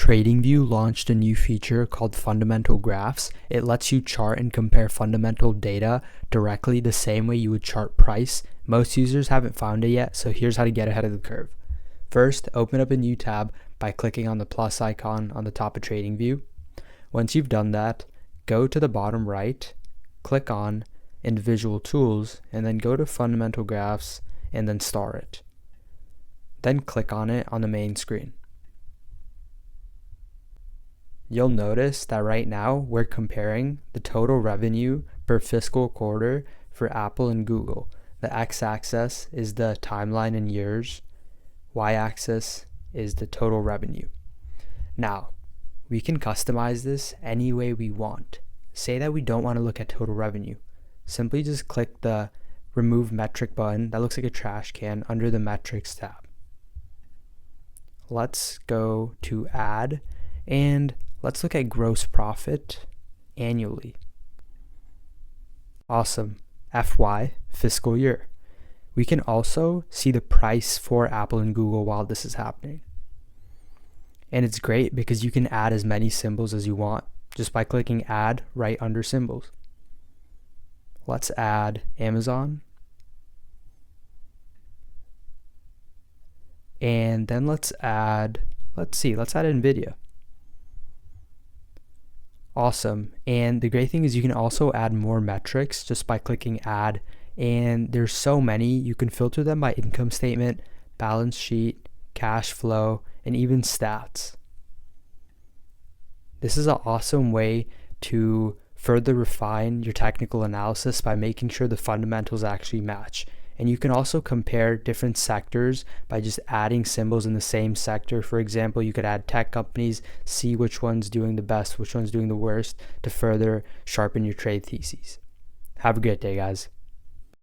TradingView launched a new feature called Fundamental Graphs. It lets you chart and compare fundamental data directly the same way you would chart price. Most users haven't found it yet, so here's how to get ahead of the curve. First, open up a new tab by clicking on the plus icon on the top of TradingView. Once you've done that, go to the bottom right, click on Individual Tools, and then go to Fundamental Graphs and then star it. Then click on it on the main screen. You'll notice that right now we're comparing the total revenue per fiscal quarter for Apple and Google. The x-axis is the timeline in years, y-axis is the total revenue. Now, we can customize this any way we want. Say that we don't want to look at total revenue. Simply just click the Remove Metric button that looks like a trash can under the Metrics tab. Let's go to Add and let's look at gross profit annually. Awesome. FY, fiscal year. We can also see the price for Apple and Google while this is happening. And it's great because you can add as many symbols as you want just by clicking Add right under Symbols. Let's add Amazon. And then let's add NVIDIA. Awesome. And the great thing is you can also add more metrics just by clicking Add. And there's so many. You can filter them by income statement, balance sheet, cash flow, and even stats. This is an awesome way to further refine your technical analysis by making sure the fundamentals actually match. And you can also compare different sectors by just adding symbols in the same sector. For example, you could add tech companies, see which one's doing the best, which one's doing the worst to further sharpen your trade theses. Have a great day, guys.